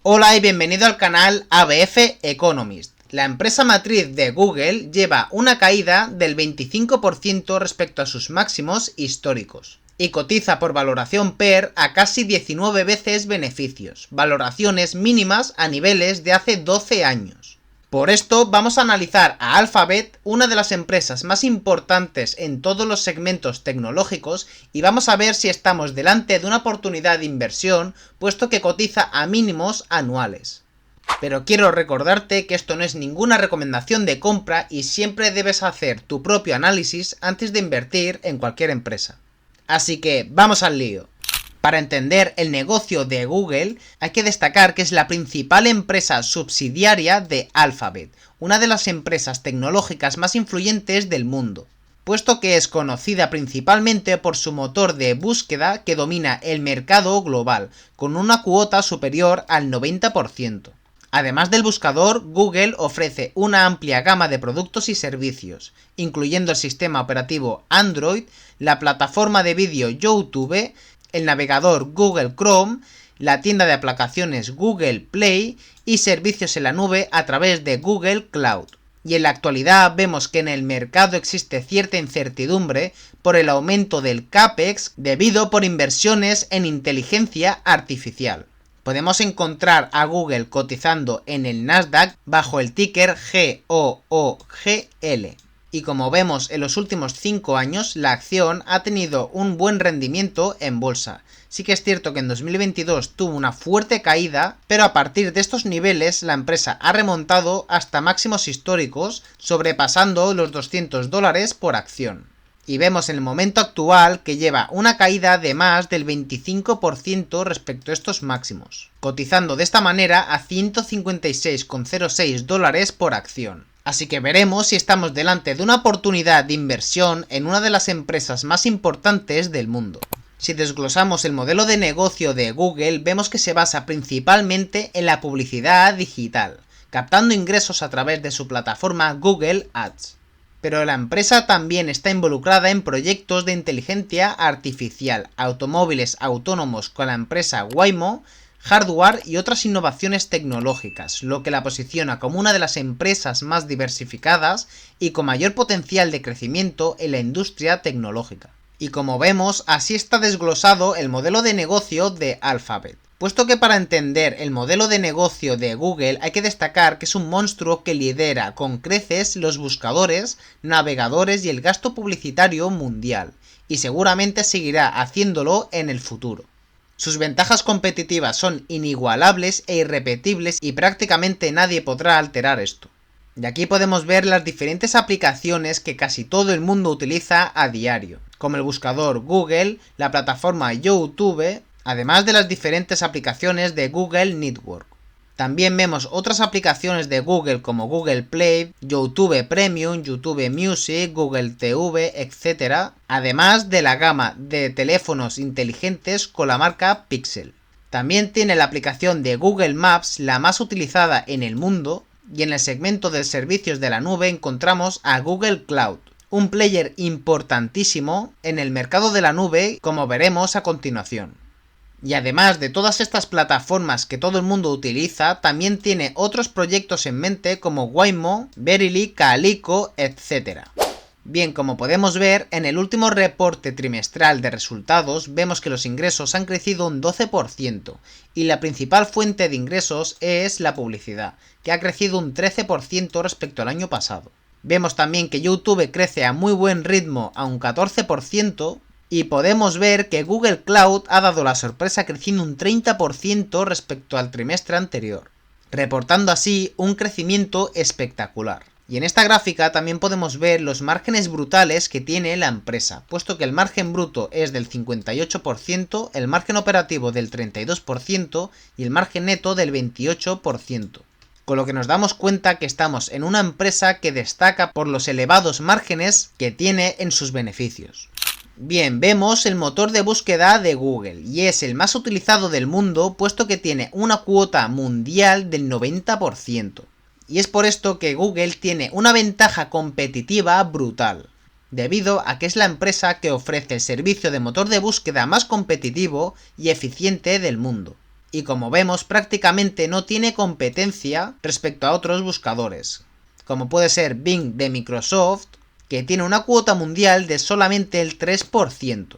Hola y bienvenido al canal ABF Economist. La empresa matriz de Google lleva una caída del 25% respecto a sus máximos históricos y cotiza por valoración PER a casi 19 veces beneficios, valoraciones mínimas a niveles de hace 12 años. Por esto vamos a analizar a Alphabet, una de las empresas más importantes en todos los segmentos tecnológicos, y vamos a ver si estamos delante de una oportunidad de inversión, puesto que cotiza a mínimos anuales. Pero quiero recordarte que esto no es ninguna recomendación de compra y siempre debes hacer tu propio análisis antes de invertir en cualquier empresa. Así que vamos al lío. Para entender el negocio de Google, hay que destacar que es la principal empresa subsidiaria de Alphabet, una de las empresas tecnológicas más influyentes del mundo, puesto que es conocida principalmente por su motor de búsqueda que domina el mercado global, con una cuota superior al 90%. Además del buscador, Google ofrece una amplia gama de productos y servicios, incluyendo el sistema operativo Android, la plataforma de vídeo YouTube, el navegador Google Chrome, la tienda de aplicaciones Google Play y servicios en la nube a través de Google Cloud. Y en la actualidad vemos que en el mercado existe cierta incertidumbre por el aumento del CAPEX debido por inversiones en inteligencia artificial. Podemos encontrar a Google cotizando en el Nasdaq bajo el ticker GOOGL. Y como vemos en los últimos 5 años, la acción ha tenido un buen rendimiento en bolsa. Sí que es cierto que en 2022 tuvo una fuerte caída, pero a partir de estos niveles la empresa ha remontado hasta máximos históricos, sobrepasando los $200 por acción. Y vemos en el momento actual que lleva una caída de más del 25% respecto a estos máximos, cotizando de esta manera a $156,06 por acción. Así que veremos si estamos delante de una oportunidad de inversión en una de las empresas más importantes del mundo. Si desglosamos el modelo de negocio de Google, vemos que se basa principalmente en la publicidad digital, captando ingresos a través de su plataforma Google Ads. Pero la empresa también está involucrada en proyectos de inteligencia artificial, automóviles autónomos con la empresa Waymo, hardware y otras innovaciones tecnológicas, lo que la posiciona como una de las empresas más diversificadas y con mayor potencial de crecimiento en la industria tecnológica. Y como vemos, así está desglosado el modelo de negocio de Alphabet. Puesto que para entender el modelo de negocio de Google hay que destacar que es un monstruo que lidera con creces los buscadores, navegadores y el gasto publicitario mundial, y seguramente seguirá haciéndolo en el futuro. Sus ventajas competitivas son inigualables e irrepetibles y prácticamente nadie podrá alterar esto. Y aquí podemos ver las diferentes aplicaciones que casi todo el mundo utiliza a diario, como el buscador Google, la plataforma YouTube, además de las diferentes aplicaciones de Google Network. También vemos otras aplicaciones de Google como Google Play, YouTube Premium, YouTube Music, Google TV, etc. Además de la gama de teléfonos inteligentes con la marca Pixel. También tiene la aplicación de Google Maps, la más utilizada en el mundo, y en el segmento de servicios de la nube encontramos a Google Cloud, un player importantísimo en el mercado de la nube, como veremos a continuación. Y además de todas estas plataformas que todo el mundo utiliza, también tiene otros proyectos en mente como Waymo, Verily, Calico, etc. Bien, como podemos ver, en el último reporte trimestral de resultados vemos que los ingresos han crecido un 12% y la principal fuente de ingresos es la publicidad, que ha crecido un 13% respecto al año pasado. Vemos también que YouTube crece a muy buen ritmo a un 14%, y podemos ver que Google Cloud ha dado la sorpresa creciendo un 30% respecto al trimestre anterior, reportando así un crecimiento espectacular. Y en esta gráfica también podemos ver los márgenes brutales que tiene la empresa, puesto que el margen bruto es del 58%, el margen operativo del 32% y el margen neto del 28%. Con lo que nos damos cuenta que estamos en una empresa que destaca por los elevados márgenes que tiene en sus beneficios. Bien, vemos el motor de búsqueda de Google y es el más utilizado del mundo puesto que tiene una cuota mundial del 90%. Y es por esto que Google tiene una ventaja competitiva brutal, debido a que es la empresa que ofrece el servicio de motor de búsqueda más competitivo y eficiente del mundo. y como vemos prácticamente no tiene competencia respecto a otros buscadores, como puede ser Bing de Microsoft, que tiene una cuota mundial de solamente el 3%.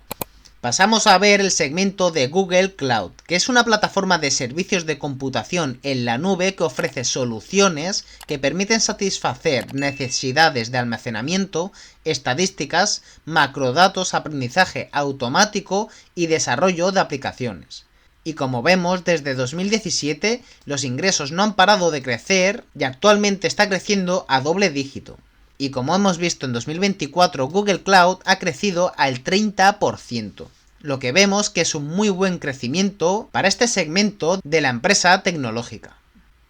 Pasamos a ver el segmento de Google Cloud, que es una plataforma de servicios de computación en la nube que ofrece soluciones que permiten satisfacer necesidades de almacenamiento, estadísticas, macrodatos, aprendizaje automático y desarrollo de aplicaciones. Y como vemos, desde 2017 los ingresos no han parado de crecer y actualmente está creciendo a doble dígito. Y como hemos visto en 2024, Google Cloud ha crecido al 30%, lo que vemos que es un muy buen crecimiento para este segmento de la empresa tecnológica.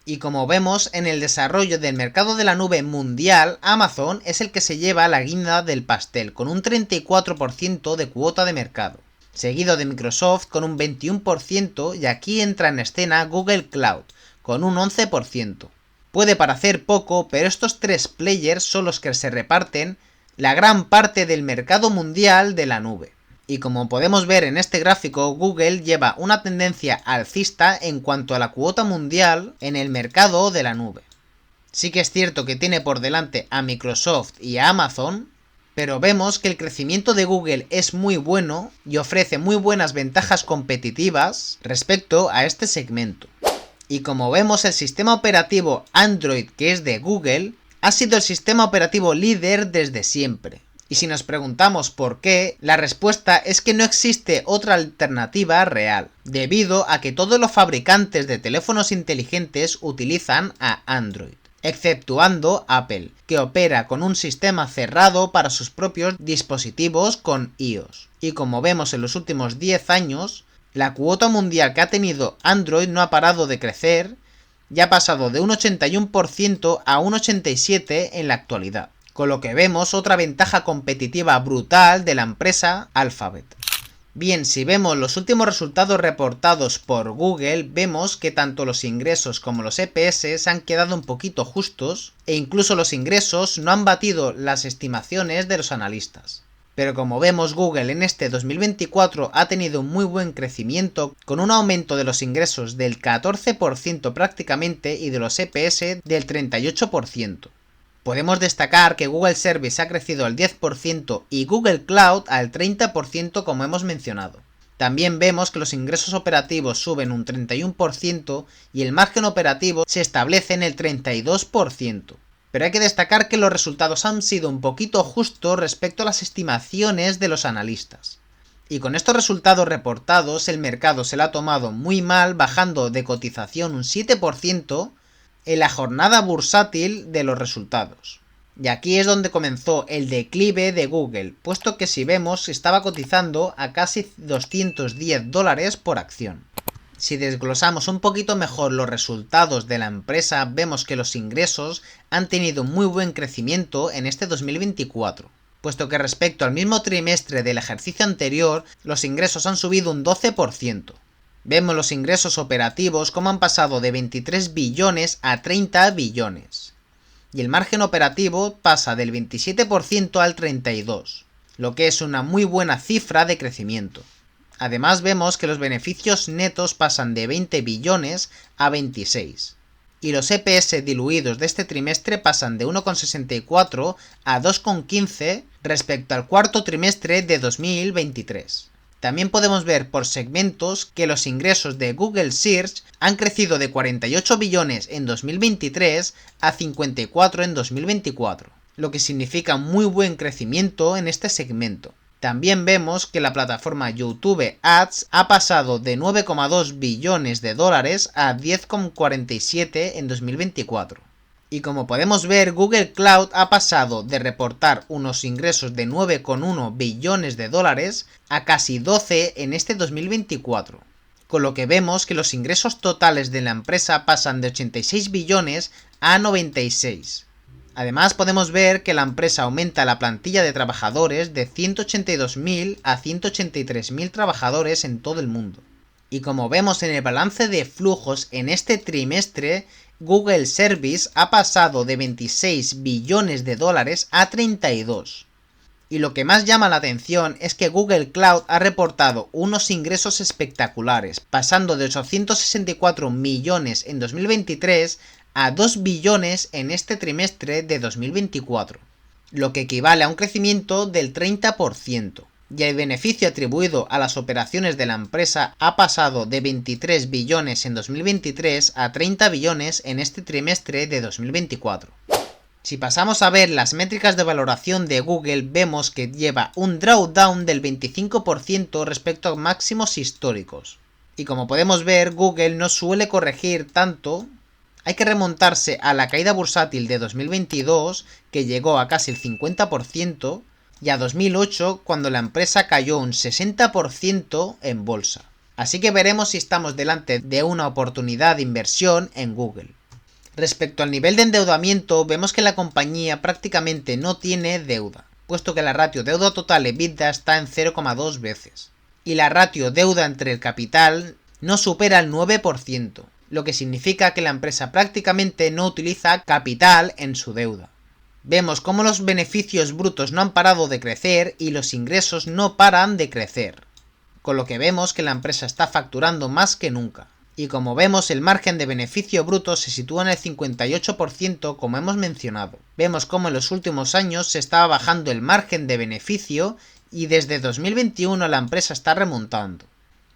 Y como vemos, en el desarrollo del mercado de la nube mundial, Amazon es el que se lleva la guinda del pastel, con un 34% de cuota de mercado, seguido de Microsoft con un 21%, y aquí entra en escena Google Cloud, con un 11%. Puede parecer poco, pero estos tres players son los que se reparten la gran parte del mercado mundial de la nube. Y como podemos ver en este gráfico, Google lleva una tendencia alcista en cuanto a la cuota mundial en el mercado de la nube. Sí que es cierto que tiene por delante a Microsoft y a Amazon, pero vemos que el crecimiento de Google es muy bueno y ofrece muy buenas ventajas competitivas respecto a este segmento. Y como vemos, el sistema operativo Android, que es de Google, ha sido el sistema operativo líder desde siempre. Y si nos preguntamos por qué, la respuesta es que no existe otra alternativa real, debido a que todos los fabricantes de teléfonos inteligentes utilizan a Android, exceptuando Apple, que opera con un sistema cerrado para sus propios dispositivos con iOS. Y como vemos en los últimos 10 años, la cuota mundial que ha tenido Android no ha parado de crecer y ha pasado de un 81% a un 87% en la actualidad, con lo que vemos otra ventaja competitiva brutal de la empresa Alphabet. Bien, si vemos los últimos resultados reportados por Google, vemos que tanto los ingresos como los EPS se han quedado un poquito justos, e incluso los ingresos no han batido las estimaciones de los analistas. Pero como vemos, Google en este 2024 ha tenido un muy buen crecimiento, con un aumento de los ingresos del 14% prácticamente y de los EPS del 38%. Podemos destacar que Google Service ha crecido al 10% y Google Cloud al 30% como hemos mencionado. También vemos que los ingresos operativos suben un 31% y el margen operativo se establece en el 32%. Pero hay que destacar que los resultados han sido un poquito justos respecto a las estimaciones de los analistas. Y con estos resultados reportados, el mercado se lo ha tomado muy mal, bajando de cotización un 7% en la jornada bursátil de los resultados. Y aquí es donde comenzó el declive de Google, puesto que si vemos estaba cotizando a casi $210 por acción. Si desglosamos un poquito mejor los resultados de la empresa, vemos que los ingresos han tenido muy buen crecimiento en este 2024, puesto que respecto al mismo trimestre del ejercicio anterior, los ingresos han subido un 12%. Vemos los ingresos operativos como han pasado de 23 billones a 30 billones. Y el margen operativo pasa del 27% al 32%, lo que es una muy buena cifra de crecimiento. Además vemos que los beneficios netos pasan de 20 billones a 26. Y los EPS diluidos de este trimestre pasan de 1,64 a 2,15 respecto al cuarto trimestre de 2023. También podemos ver por segmentos que los ingresos de Google Search han crecido de 48 billones en 2023 a 54 en 2024, lo que significa muy buen crecimiento en este segmento. También vemos que la plataforma YouTube Ads ha pasado de 9,2 billones de dólares a 10,47 en 2024. Y como podemos ver, Google Cloud ha pasado de reportar unos ingresos de 9,1 billones de dólares a casi 12 en este 2024. Con lo que vemos que los ingresos totales de la empresa pasan de 86 billones a 96. Además podemos ver que la empresa aumenta la plantilla de trabajadores de 182.000 a 183.000 trabajadores en todo el mundo. Y como vemos en el balance de flujos en este trimestre, Google Service ha pasado de 26 billones de dólares a 32. Y lo que más llama la atención es que Google Cloud ha reportado unos ingresos espectaculares, pasando de 864 millones en 2023 a 2 billones en este trimestre de 2024, lo que equivale a un crecimiento del 30%. Y el beneficio atribuido a las operaciones de la empresa ha pasado de 23 billones en 2023 a 30 billones en este trimestre de 2024. Si pasamos a ver las métricas de valoración de Google, vemos que lleva un drawdown del 25% respecto a máximos históricos. Y como podemos ver, Google no suele corregir tanto. Hay que remontarse a la caída bursátil de 2022, que llegó a casi el 50%, y a 2008, cuando la empresa cayó un 60% en bolsa. Así que veremos si estamos delante de una oportunidad de inversión en Google. Respecto al nivel de endeudamiento, vemos que la compañía prácticamente no tiene deuda, puesto que la ratio deuda total EBITDA está en 0,2 veces, y la ratio deuda entre el capital no supera el 9%, lo que significa que la empresa prácticamente no utiliza capital en su deuda. Vemos cómo los beneficios brutos no han parado de crecer y los ingresos no paran de crecer, con lo que vemos que la empresa está facturando más que nunca. Y como vemos, el margen de beneficio bruto se sitúa en el 58%, como hemos mencionado. Vemos cómo en los últimos años se estaba bajando el margen de beneficio y desde 2021 la empresa está remontando.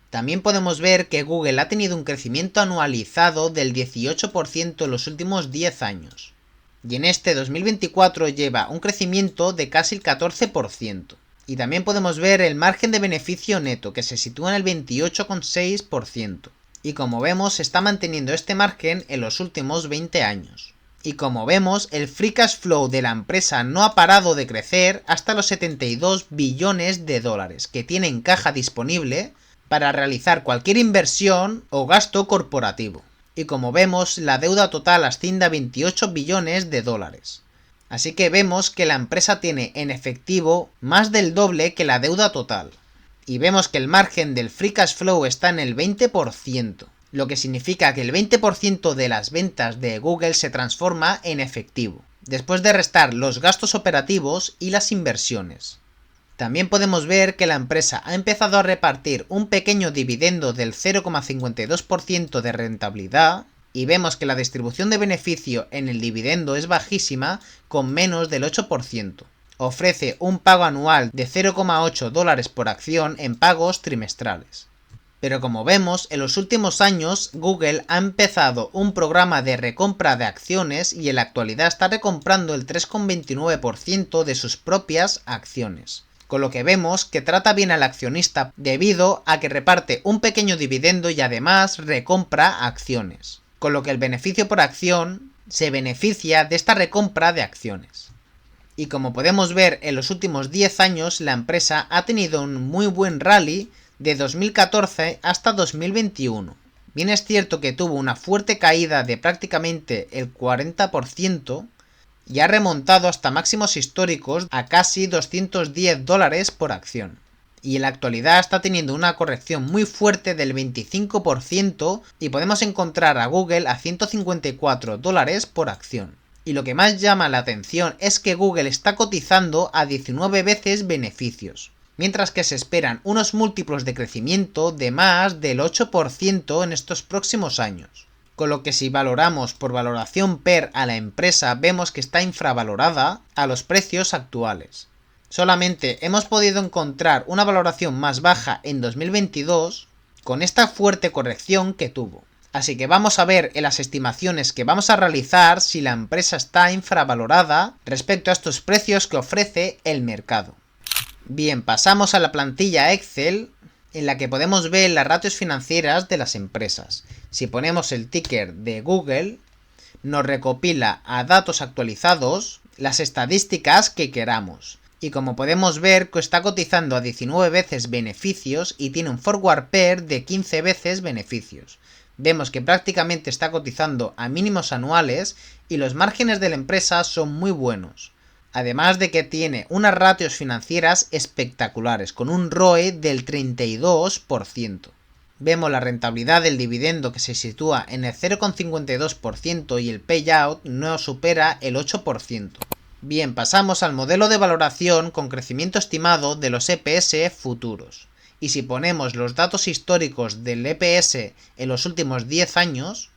También podemos ver que Google ha tenido un crecimiento anualizado del 18% en los últimos 10 años. Y en este 2024 lleva un crecimiento de casi el 14%. Y también podemos ver el margen de beneficio neto, que se sitúa en el 28,6%. Y como vemos, se está manteniendo este margen en los últimos 20 años. Y como vemos, el free cash flow de la empresa no ha parado de crecer hasta los 72 billones de dólares que tiene en caja disponible para realizar cualquier inversión o gasto corporativo. Y como vemos, la deuda total asciende a 28 billones de dólares. Así que vemos que la empresa tiene en efectivo más del doble que la deuda total. Y vemos que el margen del free cash flow está en el 20%, lo que significa que el 20% de las ventas de Google se transforma en efectivo, después de restar los gastos operativos y las inversiones. También podemos ver que la empresa ha empezado a repartir un pequeño dividendo del 0,52% de rentabilidad, y vemos que la distribución de beneficio en el dividendo es bajísima, con menos del 8%. Ofrece un pago anual de 0,8 dólares por acción en pagos trimestrales. Pero como vemos, en los últimos años Google ha empezado un programa de recompra de acciones y en la actualidad está recomprando el 3,29% de sus propias acciones. Con lo que vemos que trata bien al accionista debido a que reparte un pequeño dividendo y además recompra acciones. Con lo que el beneficio por acción se beneficia de esta recompra de acciones. Y como podemos ver, en los últimos 10 años la empresa ha tenido un muy buen rally de 2014 hasta 2021. Bien es cierto que tuvo una fuerte caída de prácticamente el 40% y ha remontado hasta máximos históricos a casi 210 dólares por acción. Y en la actualidad está teniendo una corrección muy fuerte del 25% y podemos encontrar a Google a 154 dólares por acción. Y lo que más llama la atención es que Google está cotizando a 19 veces beneficios, mientras que se esperan unos múltiplos de crecimiento de más del 8% en estos próximos años. Con lo que si valoramos por valoración PER a la empresa, vemos que está infravalorada a los precios actuales. Solamente hemos podido encontrar una valoración más baja en 2022 con esta fuerte corrección que tuvo. Así que vamos a ver en las estimaciones que vamos a realizar si la empresa está infravalorada respecto a estos precios que ofrece el mercado. Bien, pasamos a la plantilla Excel en la que podemos ver las ratios financieras de las empresas. Si ponemos el ticker de Google, nos recopila a datos actualizados las estadísticas que queramos. Y como podemos ver, está cotizando a 19 veces beneficios y tiene un forward PER de 15 veces beneficios. Vemos que prácticamente está cotizando a mínimos anuales y los márgenes de la empresa son muy buenos. Además de que tiene unas ratios financieras espectaculares, con un ROE del 32%. Vemos la rentabilidad del dividendo que se sitúa en el 0,52% y el payout no supera el 8%. Bien, pasamos al modelo de valoración con crecimiento estimado de los EPS futuros. Y si ponemos los datos históricos del EPS en los últimos 10 años,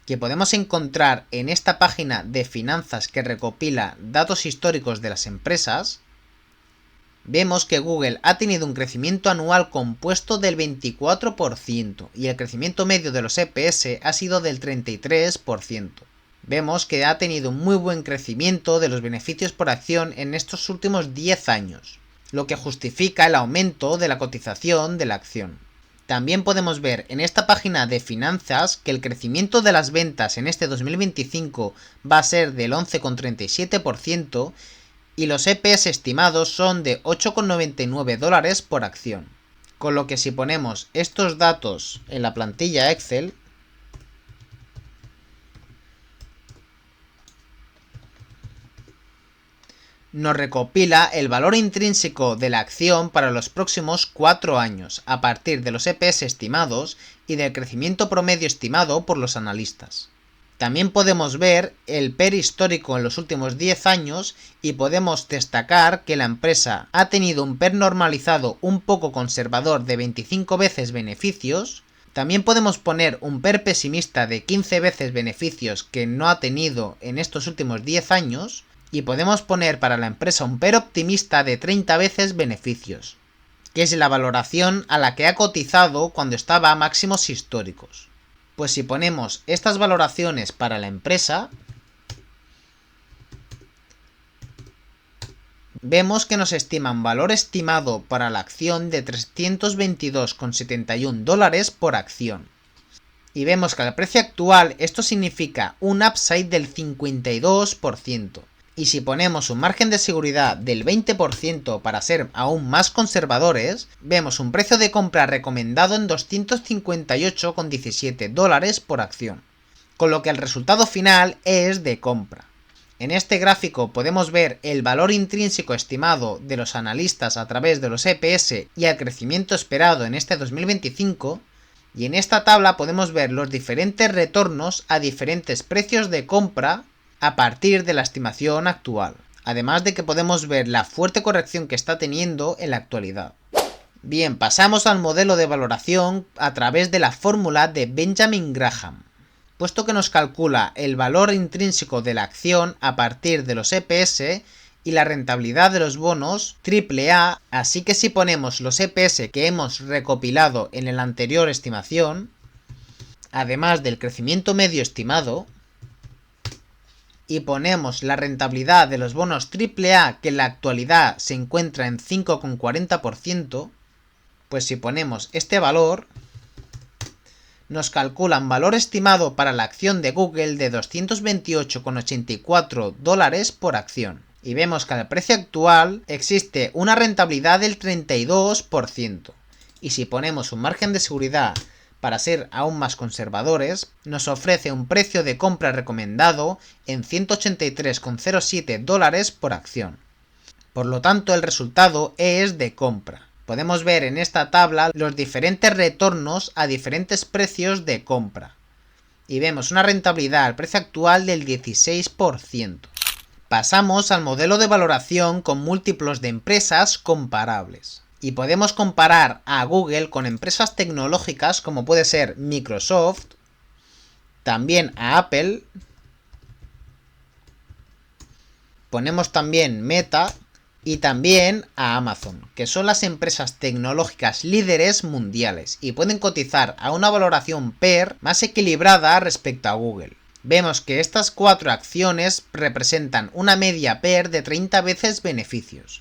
que podemos encontrar en esta página de finanzas que recopila datos históricos de las empresas, vemos que Google ha tenido un crecimiento anual compuesto del 24% y el crecimiento medio de los EPS ha sido del 33%. Vemos que ha tenido un muy buen crecimiento de los beneficios por acción en estos últimos 10 años, lo que justifica el aumento de la cotización de la acción. También podemos ver en esta página de finanzas que el crecimiento de las ventas en este 2025 va a ser del 11,37% y los EPS estimados son de $8,99 por acción. Con lo que si ponemos estos datos en la plantilla Excel, nos recopila el valor intrínseco de la acción para los próximos 4 años, a partir de los EPS estimados y del crecimiento promedio estimado por los analistas. También podemos ver el PER histórico en los últimos 10 años y podemos destacar que la empresa ha tenido un PER normalizado un poco conservador de 25 veces beneficios. También podemos poner un PER pesimista de 15 veces beneficios que no ha tenido en estos últimos 10 años. Y podemos poner para la empresa un PER optimista de 30 veces beneficios, que es la valoración a la que ha cotizado cuando estaba a máximos históricos. Pues si ponemos estas valoraciones para la empresa, vemos que nos estiman valor estimado para la acción de $322,71 por acción. Y vemos que al precio actual esto significa un upside del 52%. Y si ponemos un margen de seguridad del 20% para ser aún más conservadores, vemos un precio de compra recomendado en $258,17 por acción, con lo que el resultado final es de compra. En este gráfico podemos ver el valor intrínseco estimado de los analistas a través de los EPS y el crecimiento esperado en este 2025, y en esta tabla podemos ver los diferentes retornos a diferentes precios de compra a partir de la estimación actual, además de que podemos ver la fuerte corrección que está teniendo en la actualidad. Bien, pasamos al modelo de valoración a través de la fórmula de Benjamin Graham, puesto que nos calcula el valor intrínseco de la acción a partir de los EPS y la rentabilidad de los bonos AAA, así que si ponemos los EPS que hemos recopilado en la anterior estimación, además del crecimiento medio estimado, y ponemos la rentabilidad de los bonos AAA que en la actualidad se encuentra en 5,40%, pues si ponemos este valor, nos calculan valor estimado para la acción de Google de $228,84 por acción. Y vemos que al precio actual existe una rentabilidad del 32%. Y si ponemos un margen de seguridad para ser aún más conservadores, nos ofrece un precio de compra recomendado en $183,07 por acción. Por lo tanto, el resultado es de compra. Podemos ver en esta tabla los diferentes retornos a diferentes precios de compra. Y vemos una rentabilidad al precio actual del 16%. Pasamos al modelo de valoración con múltiplos de empresas comparables. Y podemos comparar a Google con empresas tecnológicas como puede ser Microsoft, también a Apple, ponemos también Meta y también a Amazon, que son las empresas tecnológicas líderes mundiales y pueden cotizar a una valoración PER más equilibrada respecto a Google. Vemos que estas 4 acciones representan una media PER de 30 veces beneficios.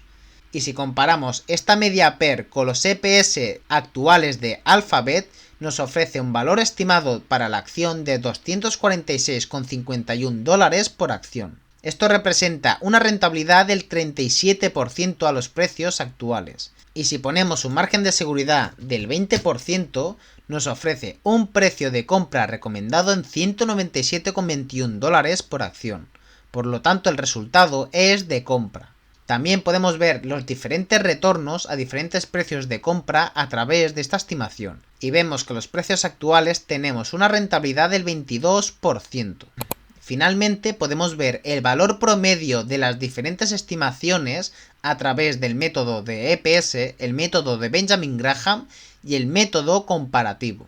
Y si comparamos esta media PER con los EPS actuales de Alphabet, nos ofrece un valor estimado para la acción de $246,51 por acción. Esto representa una rentabilidad del 37% a los precios actuales. Y si ponemos un margen de seguridad del 20%, nos ofrece un precio de compra recomendado en $197,21 por acción. Por lo tanto, el resultado es de compra. También podemos ver los diferentes retornos a diferentes precios de compra a través de esta estimación. Y vemos que los precios actuales tenemos una rentabilidad del 22%. Finalmente podemos ver el valor promedio de las diferentes estimaciones a través del método de EPS, el método de Benjamin Graham y el método comparativo.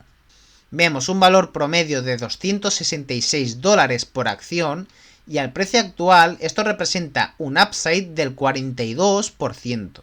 Vemos un valor promedio de $266 por acción y al precio actual esto representa un upside del 42%.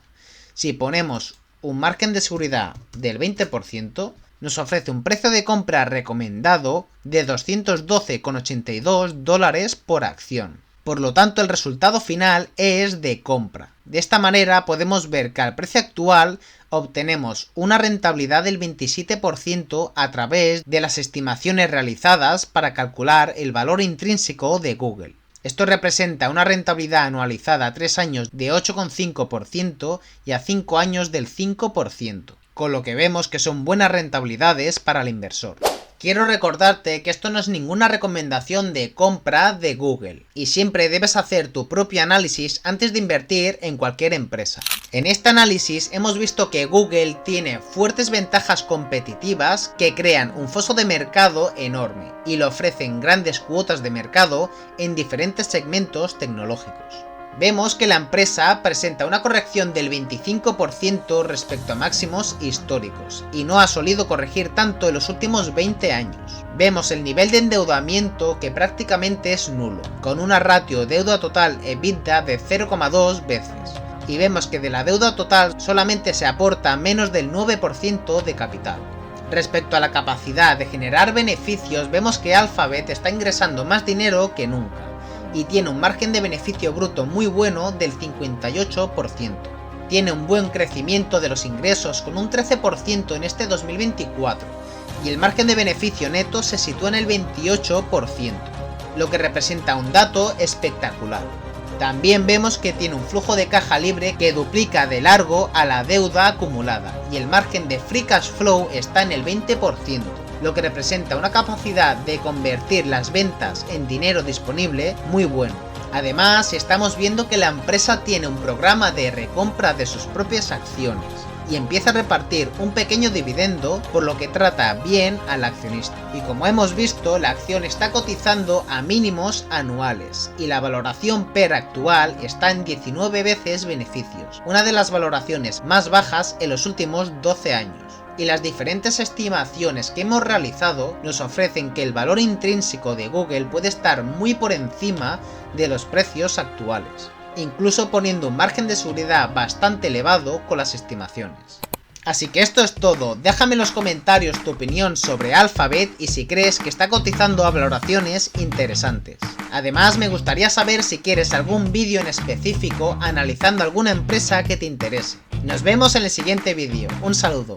Si ponemos un margen de seguridad del 20%, nos ofrece un precio de compra recomendado de $212,82 por acción. Por lo tanto, el resultado final es de compra. De esta manera podemos ver que al precio actual obtenemos una rentabilidad del 27% a través de las estimaciones realizadas para calcular el valor intrínseco de Google. Esto representa una rentabilidad anualizada a 3 años de 8,5% y a 5 años del 5%, con lo que vemos que son buenas rentabilidades para el inversor. Quiero recordarte que esto no es ninguna recomendación de compra de Google y siempre debes hacer tu propio análisis antes de invertir en cualquier empresa. En este análisis hemos visto que Google tiene fuertes ventajas competitivas que crean un foso de mercado enorme y le ofrecen grandes cuotas de mercado en diferentes segmentos tecnológicos. Vemos que la empresa presenta una corrección del 25% respecto a máximos históricos y no ha solido corregir tanto en los últimos 20 años. Vemos el nivel de endeudamiento que prácticamente es nulo, con una ratio deuda total EBITDA de 0,2 veces. Y vemos que de la deuda total solamente se aporta menos del 9% de capital. Respecto a la capacidad de generar beneficios, vemos que Alphabet está ingresando más dinero que nunca y tiene un margen de beneficio bruto muy bueno del 58%. Tiene un buen crecimiento de los ingresos con un 13% en este 2024 y el margen de beneficio neto se sitúa en el 28%, lo que representa un dato espectacular. También vemos que tiene un flujo de caja libre que duplica de largo a la deuda acumulada y el margen de free cash flow está en el 20%. Lo que representa una capacidad de convertir las ventas en dinero disponible muy bueno. Además, estamos viendo que la empresa tiene un programa de recompra de sus propias acciones y empieza a repartir un pequeño dividendo, por lo que trata bien al accionista. Y como hemos visto, la acción está cotizando a mínimos anuales y la valoración PER actual está en 19 veces beneficios, una de las valoraciones más bajas en los últimos 12 años. Y las diferentes estimaciones que hemos realizado nos ofrecen que el valor intrínseco de Google puede estar muy por encima de los precios actuales, incluso poniendo un margen de seguridad bastante elevado con las estimaciones. Así que esto es todo, déjame en los comentarios tu opinión sobre Alphabet y si crees que está cotizando a valoraciones interesantes. Además me gustaría saber si quieres algún vídeo en específico analizando alguna empresa que te interese. Nos vemos en el siguiente vídeo, un saludo.